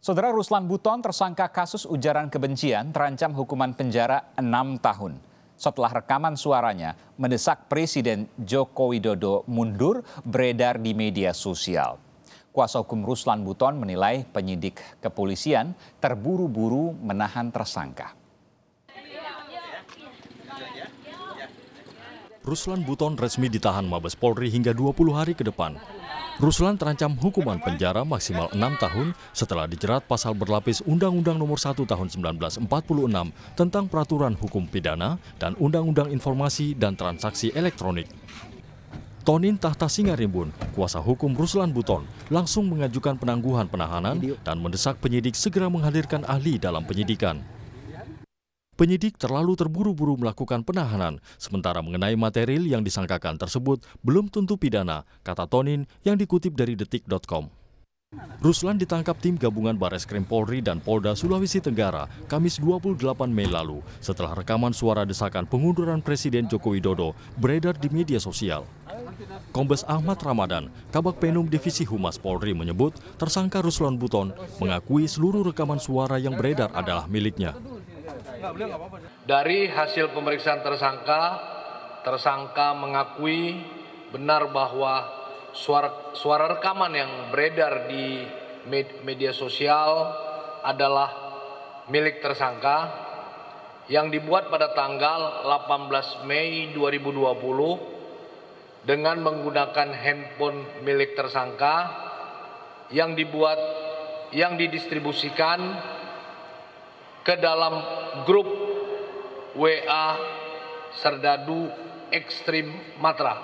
Saudara Ruslan Buton tersangka kasus ujaran kebencian terancam hukuman penjara 6 tahun. Setelah rekaman suaranya mendesak Presiden Joko Widodo mundur beredar di media sosial. Kuasa hukum Ruslan Buton menilai penyidik kepolisian terburu-buru menahan tersangka. Ruslan Buton resmi ditahan Mabes Polri hingga 20 hari ke depan. Ruslan terancam hukuman penjara maksimal 6 tahun setelah dijerat pasal berlapis Undang-Undang Nomor 1 Tahun 1946 tentang Peraturan Hukum Pidana dan Undang-Undang Informasi dan Transaksi Elektronik. Tonin Tahta Singarimbun, kuasa hukum Ruslan Buton, langsung mengajukan penangguhan penahanan dan mendesak penyidik segera menghadirkan ahli dalam penyidikan. Penyidik terlalu terburu-buru melakukan penahanan, sementara mengenai material yang disangkakan tersebut belum tentu pidana, kata Tonin yang dikutip dari detik.com. Ruslan ditangkap tim gabungan Bareskrim Polri dan Polda Sulawesi Tenggara Kamis 28 Mei lalu setelah rekaman suara desakan pengunduran Presiden Joko Widodo beredar di media sosial. Kombes Ahmad Ramadan, Kabak Penum Divisi Humas Polri menyebut tersangka Ruslan Buton mengakui seluruh rekaman suara yang beredar adalah miliknya. Dari hasil pemeriksaan tersangka mengakui benar bahwa suara rekaman yang beredar di media sosial adalah milik tersangka yang dibuat pada tanggal 18 Mei 2020 dengan menggunakan handphone milik tersangka yang didistribusikan ke dalam grup WA Serdadu Ekstrim Matra.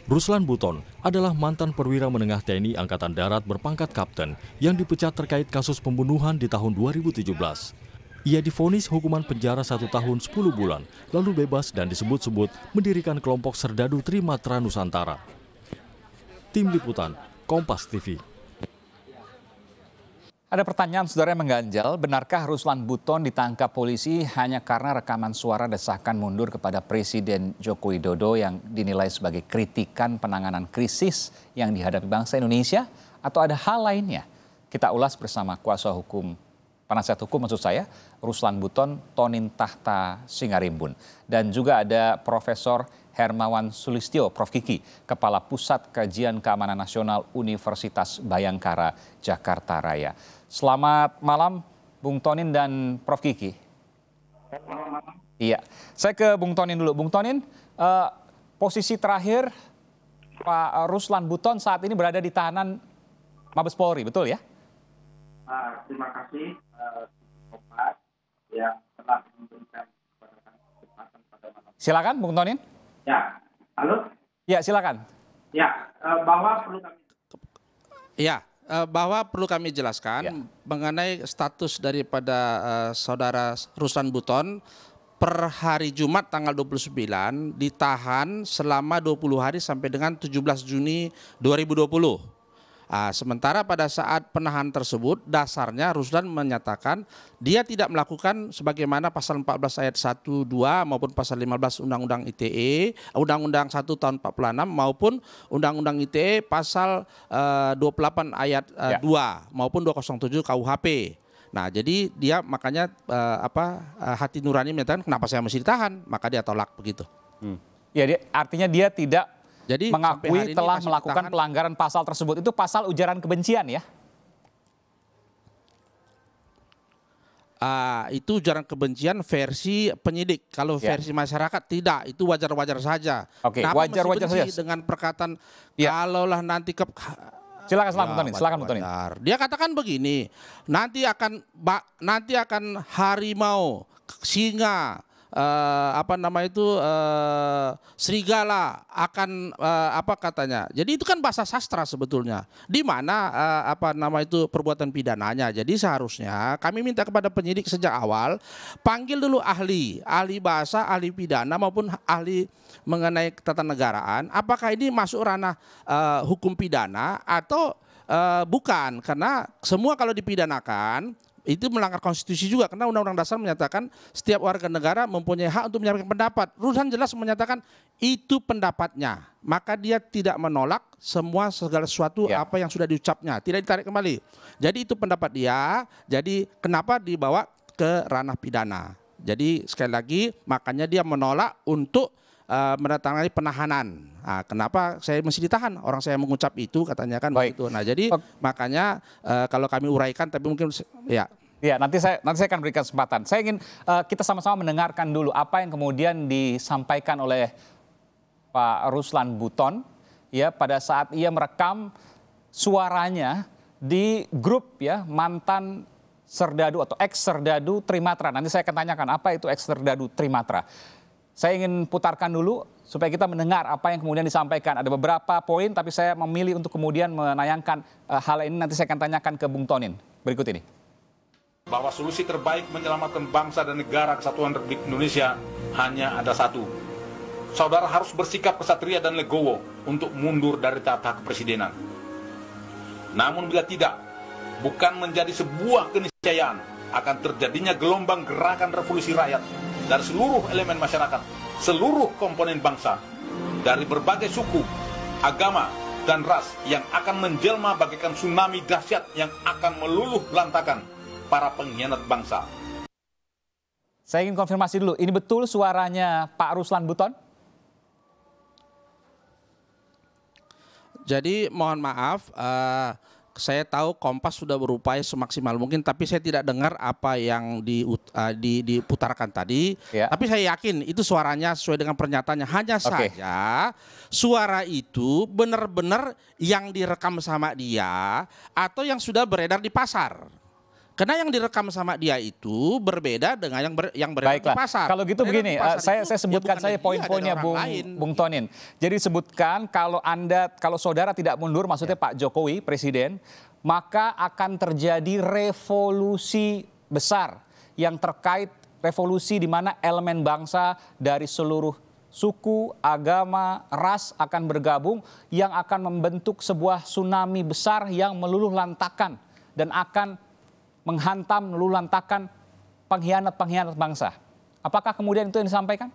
Ruslan Buton adalah mantan perwira menengah TNI Angkatan Darat berpangkat kapten yang dipecat terkait kasus pembunuhan di tahun 2017. Ia divonis hukuman penjara 1 tahun 10 bulan, lalu bebas dan disebut-sebut mendirikan kelompok Serdadu Trimatra Nusantara. Tim Liputan, Kompas TV. Ada pertanyaan saudara yang mengganjal, benarkah Ruslan Buton ditangkap polisi hanya karena rekaman suara desakan mundur kepada Presiden Joko Widodo yang dinilai sebagai kritikan penanganan krisis yang dihadapi bangsa Indonesia? Atau ada hal lainnya? Kita ulas bersama kuasa hukum, penasihat hukum maksud saya, Ruslan Buton, Tonin Tahta Singarimbun. Dan juga ada Profesor Hermawan Sulistyo, Prof. Kiki, Kepala Pusat Kajian Keamanan Nasional Universitas Bayangkara, Jakarta Raya. Selamat malam, Bung Tonin dan Prof. Kiki. Iya, saya ke Bung Tonin dulu. Bung Tonin, posisi terakhir Pak Ruslan Buton saat ini berada di tahanan Mabes Polri, betul ya? Terima kasih Kompas yang telah memberikan kesempatan pada malam. Silakan, Bung Tonin. Ya, halo. Ya, silakan. Ya, bahwa perlu kami jelaskan mengenai status daripada saudara Ruslan Buton per hari Jumat tanggal 29 ditahan selama 20 hari sampai dengan 17 Juni 2020. Sementara pada saat penahanan tersebut dasarnya Ruslan menyatakan dia tidak melakukan sebagaimana pasal 14 ayat 1, 2 maupun pasal 15 Undang-Undang ITE, Undang-Undang 1 tahun 46 maupun Undang-Undang ITE pasal 28 ayat 2 maupun 207 KUHP. Nah, jadi dia makanya hati nurani menyatakan kenapa saya mesti ditahan, maka dia tolak begitu. Ya, artinya dia tidak mengakui telah melakukan ditahan. Pelanggaran pasal tersebut. Itu pasal ujaran kebencian ya? Itu ujaran kebencian versi penyidik. Kalau versi masyarakat tidak, itu wajar-wajar saja. Oke, wajar-wajar saja. Dengan perkataan kalaulah nanti Silakan Bung Tonin. Dia katakan begini, nanti akan harimau, singa, serigala akan katanya. Jadi itu kan bahasa sastra sebetulnya. Di mana perbuatan pidananya. Jadi seharusnya kami minta kepada penyidik sejak awal panggil dulu ahli bahasa, ahli pidana maupun ahli mengenai ketatanegaraan. Apakah ini masuk ranah hukum pidana atau bukan? Karena semua kalau dipidanakan itu melanggar konstitusi juga, karena Undang-Undang Dasar menyatakan setiap warga negara mempunyai hak untuk menyampaikan pendapat. Ruslan jelas menyatakan itu pendapatnya, maka dia tidak menolak segala sesuatu apa yang sudah diucapnya, tidak ditarik kembali. Jadi itu pendapat dia, jadi kenapa dibawa ke ranah pidana. Jadi sekali lagi makanya dia menolak untuk mendatangani penahanan. Nah, kenapa saya mesti ditahan? Orang saya mengucap itu katanya kan begitu. Nah, jadi makanya kalau kami uraikan, tapi mungkin ya. Ya, nanti saya akan berikan kesempatan. Saya ingin kita sama-sama mendengarkan dulu apa yang kemudian disampaikan oleh Pak Ruslan Buton ya pada saat ia merekam suaranya di grup ya mantan Serdadu atau ex-Serdadu Trimatra. Nanti saya akan tanyakan apa itu ex-Serdadu Trimatra. Saya ingin putarkan dulu supaya kita mendengar apa yang kemudian disampaikan. Ada beberapa poin tapi saya memilih untuk kemudian menayangkan hal ini. Nanti saya akan tanyakan ke Bung Tonin. Berikut ini. Bahwa solusi terbaik menyelamatkan bangsa dan negara kesatuan Republik Indonesia hanya ada satu. Saudara harus bersikap kesatria dan legowo untuk mundur dari tahta kepresidenan. Namun bila tidak, bukan menjadi sebuah keniscayaan akan terjadinya gelombang gerakan revolusi rakyat dari seluruh elemen masyarakat, seluruh komponen bangsa, dari berbagai suku, agama, dan ras yang akan menjelma bagaikan tsunami dahsyat yang akan meluluh lantakan para pengkhianat bangsa. Saya ingin konfirmasi dulu, ini betul suaranya Pak Ruslan Buton? Jadi mohon maaf, saya tahu Kompas sudah berupaya semaksimal mungkin, tapi saya tidak dengar apa yang diputarkan tadi. Ya. Tapi saya yakin itu suaranya sesuai dengan pernyataannya. Hanya saja suara itu benar-benar yang direkam sama dia atau yang sudah beredar di pasar. Karena yang direkam sama dia itu berbeda dengan yang beredar di pasar. Kalau gitu begini, saya sebutkan saja poin-poinnya Bung Tonin. Jadi sebutkan kalau saudara tidak mundur, maksudnya Pak Jokowi Presiden, maka akan terjadi revolusi besar yang terkait revolusi di mana elemen bangsa dari seluruh suku, agama, ras akan bergabung yang akan membentuk sebuah tsunami besar yang meluluh lantakan dan akan menghantam, meluluh lantakan pengkhianat-pengkhianat bangsa. Apakah kemudian itu yang disampaikan?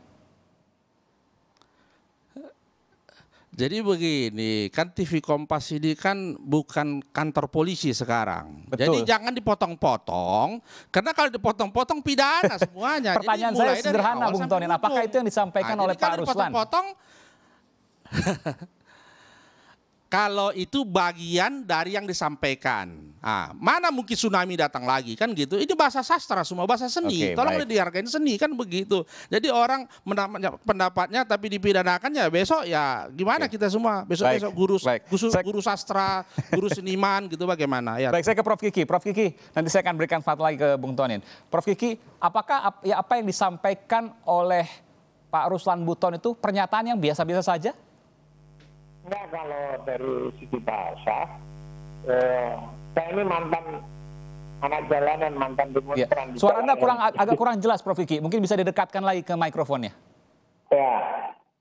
Jadi begini, kan TV Kompas ini kan bukan kantor polisi sekarang. Betul. Jadi jangan dipotong-potong, karena kalau dipotong-potong pidana semuanya. Pertanyaan saya sederhana Bung Tonin, apakah itu yang disampaikan oleh Pak Ruslan? Kalau itu bagian dari yang disampaikan. Nah, mana mungkin tsunami datang lagi kan gitu. Ini bahasa sastra semua, bahasa seni. Tolong dihargain seni kan begitu. Jadi orang pendapatnya tapi dipidanakan ya besok ya gimana kita semua. Besok guru sastra, guru seniman gitu bagaimana. Ya. Baik, saya ke Prof Kiki. Prof Kiki, nanti saya akan berikan kesempatan lagi ke Bung Tonin. Prof Kiki, apakah apa yang disampaikan oleh Pak Ruslan Buton itu pernyataan yang biasa-biasa saja? Enggak, kalau dari sisi bahasa, saya ini mantan anak jalanan, mantan demonstran. Ya. Suara Anda agak kurang jelas, Prof Kiki. Mungkin bisa didekatkan lagi ke mikrofonnya. Ya,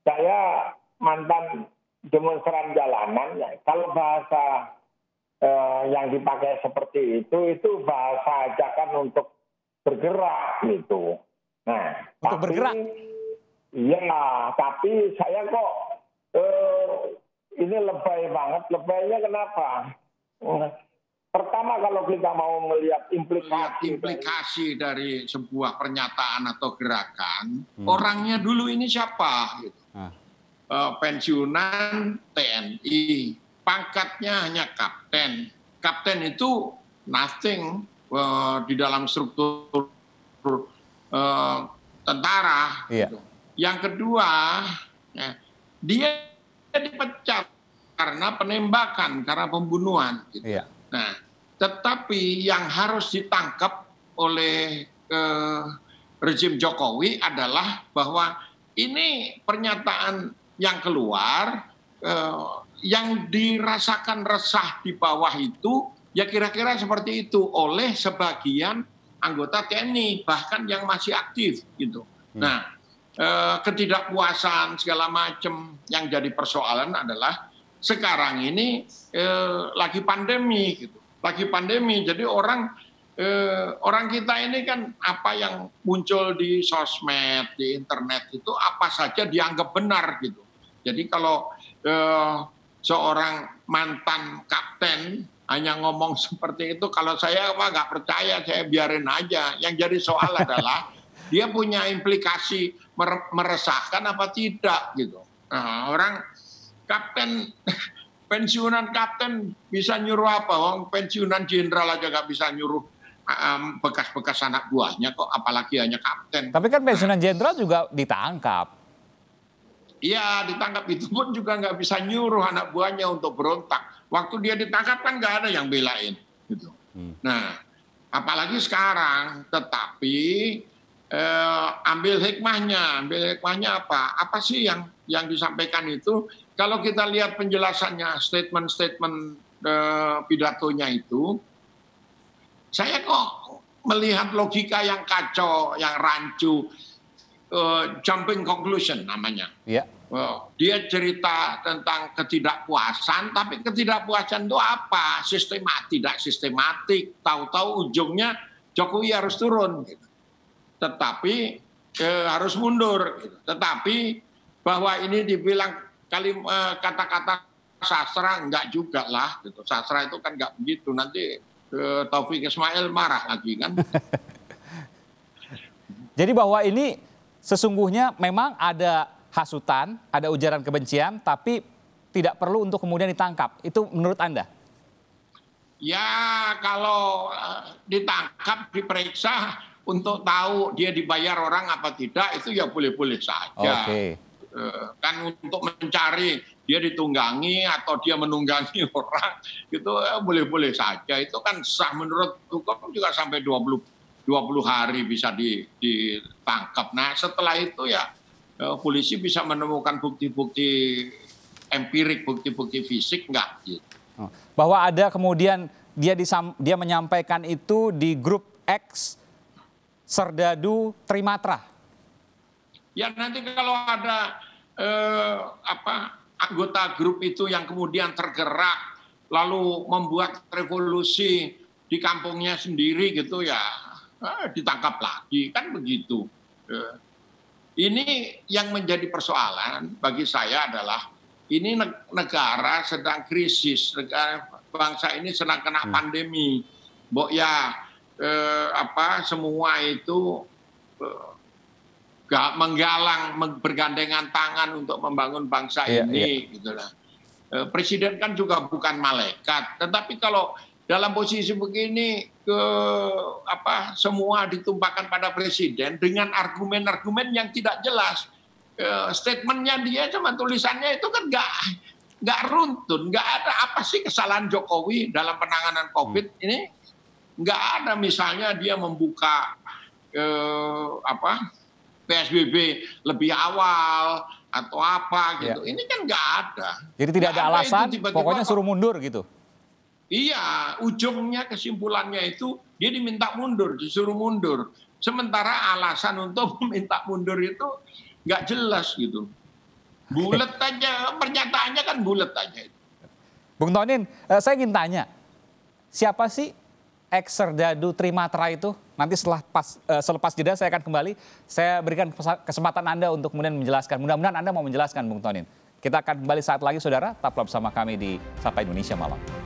saya mantan demonstran jalanan. Ya. Kalau bahasa yang dipakai seperti itu bahasa ajakan untuk bergerak gitu. Nah, untuk bergerak? Iya, tapi saya kok ini lebay banget. Lebaynya kenapa? Pertama kalau kita mau melihat implikasi dari sebuah pernyataan atau gerakan, orangnya dulu ini siapa? Gitu. Pensiunan TNI, pangkatnya hanya kapten. Kapten itu nothing di dalam struktur tentara. Gitu. Yang kedua, dia dipecat karena penembakan, karena pembunuhan. Gitu. Iya. Nah, tetapi yang harus ditangkap oleh rezim Jokowi adalah bahwa ini pernyataan yang keluar, yang dirasakan resah di bawah itu, ya kira-kira seperti itu oleh sebagian anggota TNI, bahkan yang masih aktif. Gitu. Nah, ketidakpuasan segala macam yang jadi persoalan adalah sekarang ini lagi pandemi gitu. Lagi pandemi, jadi orang orang kita ini kan apa yang muncul di sosmed, di internet itu apa saja dianggap benar gitu. Jadi kalau seorang mantan kapten hanya ngomong seperti itu, kalau saya nggak percaya, saya biarin aja. Yang jadi soal adalah dia punya implikasi meresahkan apa tidak gitu. Nah, orang kapten pensiunan kapten bisa nyuruh apa? Orang pensiunan jenderal aja nggak bisa nyuruh bekas-bekas anak buahnya kok, apalagi hanya kapten. Tapi kan pensiunan jenderal juga ditangkap. Iya, ditangkap itu pun juga nggak bisa nyuruh anak buahnya untuk berontak. Waktu dia ditangkap kan nggak ada yang belain. Gitu. Nah, apalagi sekarang. Tetapi ambil hikmahnya apa? Apa sih yang disampaikan itu? Kalau kita lihat penjelasannya, statement-statement pidatonya itu, saya kok melihat logika yang kacau, yang rancu, jumping conclusion namanya. Ya. Dia cerita tentang ketidakpuasan, tapi ketidakpuasan itu apa? Tidak sistematik. Tahu-tahu ujungnya Jokowi harus turun, gitu. Tetapi harus mundur. Gitu. Tetapi bahwa ini dibilang kata-kata sastra, enggak juga lah. Gitu. Sastra itu kan enggak begitu. Nanti Taufik Ismail marah lagi kan. Jadi bahwa ini sesungguhnya memang ada hasutan, ada ujaran kebencian, tapi tidak perlu untuk kemudian ditangkap. Itu menurut Anda? Ya, kalau ditangkap, diperiksa untuk tahu dia dibayar orang apa tidak, itu ya boleh-boleh saja. Oke. Kan untuk mencari dia ditunggangi atau dia menunggangi orang, gitu boleh-boleh saja. Itu kan sah menurut hukum, juga sampai 20 hari bisa ditangkap. Nah, setelah itu ya polisi bisa menemukan bukti-bukti empirik, bukti-bukti fisik enggak gitu. Bahwa ada kemudian dia menyampaikan itu di grup X Serdadu Trimatra. Ya nanti kalau ada anggota grup itu yang kemudian tergerak lalu membuat revolusi di kampungnya sendiri gitu ya, ditangkap lagi kan begitu. Ini yang menjadi persoalan bagi saya adalah ini negara sedang krisis, negara bangsa ini sedang kena pandemi. Semua itu menggalang, bergandengan tangan untuk membangun bangsa ini. Gitu lah. Presiden kan juga bukan malaikat, tetapi kalau dalam posisi begini semua ditumpahkan pada presiden dengan argumen-argumen yang tidak jelas. Statementnya dia sama tulisannya itu kan nggak runtun, nggak ada apa sih kesalahan Jokowi dalam penanganan COVID ini, nggak ada. Misalnya dia membuka PSBB lebih awal atau apa gitu, ini kan nggak ada. Jadi tidak ada alasan, pokoknya suruh mundur gitu. Iya, ujungnya kesimpulannya itu dia diminta mundur, disuruh mundur. Sementara alasan untuk meminta mundur itu nggak jelas gitu. Bulet aja, pernyataannya kan bulet aja. Bung Tonin, saya ingin tanya, siapa sih X Serdadu Trimatra itu? Nanti selepas jeda saya akan kembali. Saya berikan kesempatan Anda untuk kemudian menjelaskan. Mudah-mudahan Anda mau menjelaskan, Bung Tonin. Kita akan kembali saat lagi, saudara. Tetaplah bersama kami di Sapa Indonesia Malam.